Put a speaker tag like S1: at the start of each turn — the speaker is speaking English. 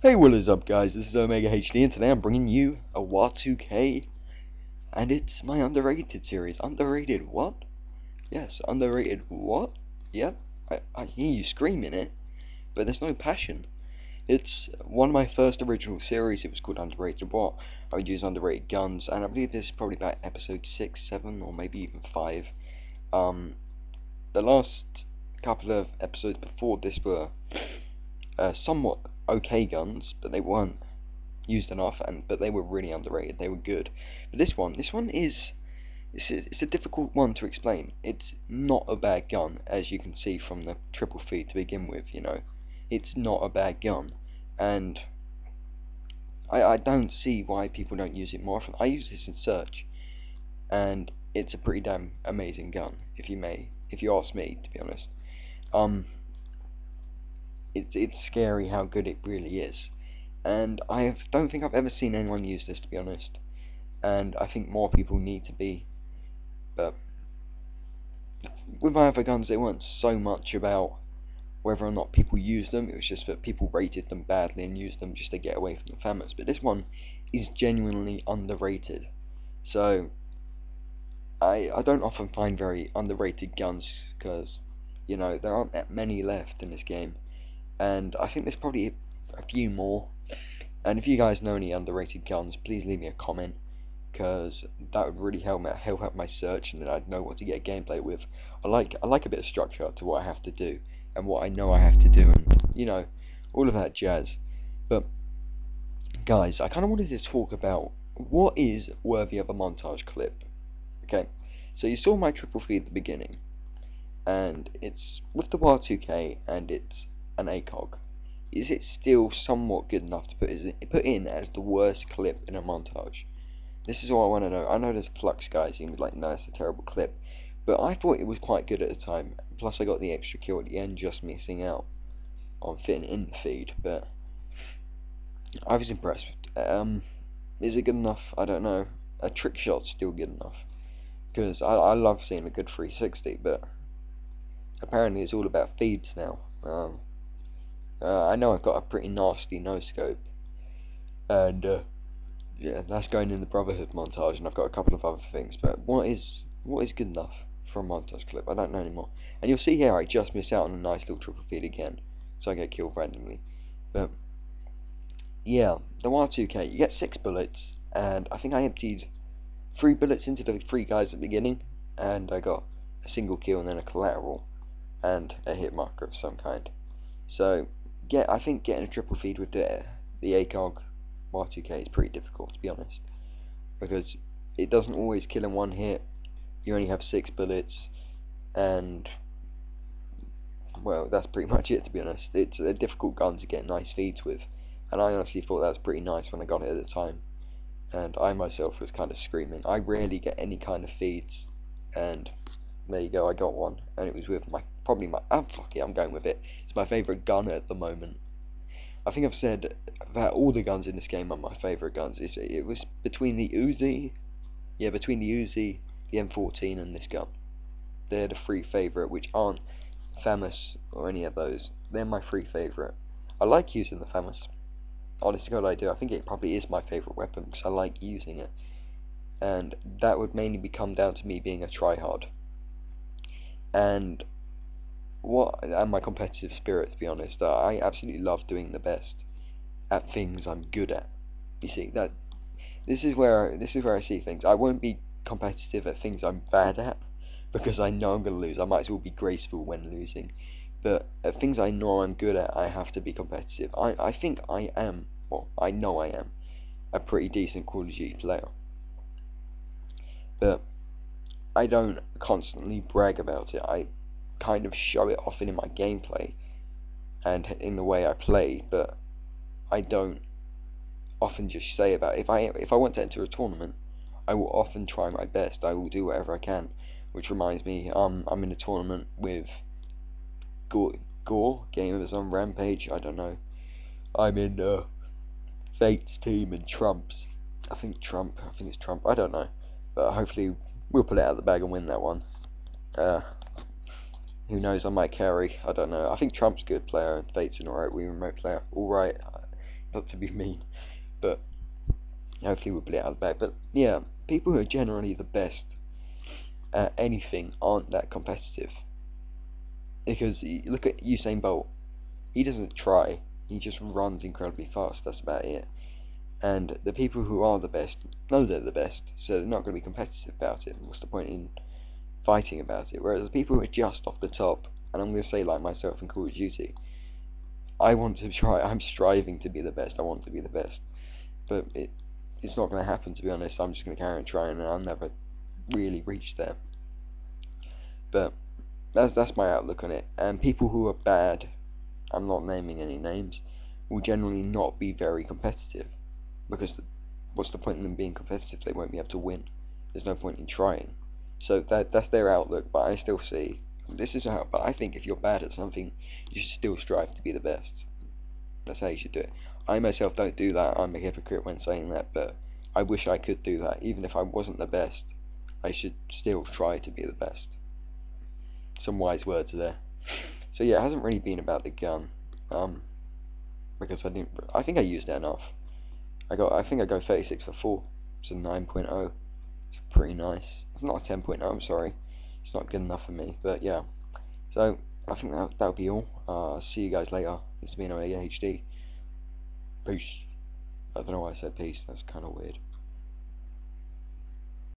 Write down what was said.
S1: Hey, what is up, guys? This is Omega HD, and today I'm bringing you a WA2K, and it's my underrated series. Underrated what? Yes, underrated what? Yep, I hear you screaming it, but there's no passion. It's one of my first original series. It was called Underrated What? I would use underrated guns, and I believe this is probably about episode 6, 7, or maybe even 5. The last couple of episodes before this were somewhat okay guns, but they weren't used enough, but they were really underrated. They were good. But this one is it's a difficult one to explain. It's not a bad gun, as you can see from the triple feed to begin with. You know, it's not a bad gun, and I don't see why people don't use it more often. I use this in search, and it's a pretty damn amazing gun, if you ask me, to be honest. It's scary how good it really is, and I don't think I've ever seen anyone use this, to be honest, and I think more people need to be. But with my other guns, they weren't so much about whether or not people used them, it was just that people rated them badly and used them just to get away from the FAMAs. But this one is genuinely underrated, so I don't often find very underrated guns, because, you know, there aren't that many left in this game. And I think there's probably a few more. And if you guys know any underrated guns, please leave me a comment, because that would really help out my search, and then I'd know what to get gameplay with. I like a bit of structure to what I have to do, and what I know I have to do, and, you know, all of that jazz. But guys, I kind of wanted to talk about what is worthy of a montage clip. Okay, so you saw my triple feed at the beginning, and it's with the WA2K, and it's an ACOG. Is it still somewhat good enough to put in as the worst clip in a montage? This is what I want to know. I know there's Flux guys who would be like, no, it's a terrible clip, but I thought it was quite good at the time. Plus I got the extra kill at the end, just missing out on fitting in the feed, but I was impressed. Is it good enough? I don't know. A trick shot's still good enough, because I love seeing a good 360, but apparently it's all about feeds now. I know I've got a pretty nasty no-scope, and yeah, that's going in the Brotherhood montage, and I've got a couple of other things, but what is good enough for a montage clip? I don't know anymore. And you'll see here I just miss out on a nice little triple feed again, so I get killed randomly. But yeah, the WA2K, you get 6 bullets, and I think I emptied 3 bullets into the 3 guys at the beginning, and I got a single kill and then a collateral and a hit marker of some kind. So I think getting a triple feed with the ACOG WA2K is pretty difficult, to be honest, because it doesn't always kill in one hit. You only have 6 bullets, and well, that's pretty much it, to be honest. It's a difficult gun to get nice feeds with, and I honestly thought that was pretty nice when I got it at the time, and I myself was kind of screaming. I rarely get any kind of feeds, and there you go, I got one, and it was with I'm going with it. It's my favourite gun at the moment. I think I've said that all the guns in this game are my favourite guns. It was between the Uzi, the M14 and this gun. They're the 3 favourite, which aren't FAMAS or any of those. They're my 3 favourite. I like using the FAMAS. Honest to God, I do. I think it probably is my favourite weapon, because I like using it. And that would mainly come down to me being a tryhard. And my competitive spirit, to be honest. I absolutely love doing the best at things I'm good at. You see, this is where I see things. I won't be competitive at things I'm bad at, because I know I'm going to lose. I might as well be graceful when losing. But at things I know I'm good at, I have to be competitive. I think I am, well, I know I am, a pretty decent Call of Duty player. But I don't constantly brag about it. I kind of show it off in my gameplay and in the way I play, but I don't often just say about it. If I want to enter a tournament, I will often try my best. I will do whatever I can. Which reminds me, I'm in a tournament with Gore Gamers on Rampage. I don't know. I'm in Fate's team and Trump's. I think it's Trump. I don't know, but hopefully we'll pull it out of the bag and win that one. Who knows, I might carry, I don't know. I think Trump's a good player and Fate's an alright remote player. Alright, not to be mean, but hopefully we'll put it out of the bag. But yeah, people who are generally the best at anything aren't that competitive. Because you look at Usain Bolt, he doesn't try, he just runs incredibly fast, that's about it. And the people who are the best know they're the best, so they're not going to be competitive about it. What's the point in fighting about it? Whereas the people who are just off the top, and I'm going to say like myself in Call of Duty, I want to try, I'm striving to be the best, I want to be the best. But it's not going to happen, to be honest. I'm just going to carry on trying, and I'll never really reach there. But that's my outlook on it. And people who are bad, I'm not naming any names, will generally not be very competitive, because what's the point in them being competitive? They won't be able to win. There's no point in trying. So that's their outlook. But I still see this is how. But I think if you're bad at something, you should still strive to be the best. That's how you should do it. I myself don't do that. I'm a hypocrite when saying that, but I wish I could do that. Even if I wasn't the best, I should still try to be the best. Some wise words there. So yeah, it hasn't really been about the gun, because I think I used it enough. I think I go 36 for 4. It's a 9.0. It's pretty nice. It's not a 10.0. I'm sorry. It's not good enough for me. But yeah. So I think that'll be all. See you guys later. It's been WA2000. Peace. I don't know why I said peace. That's kind of weird.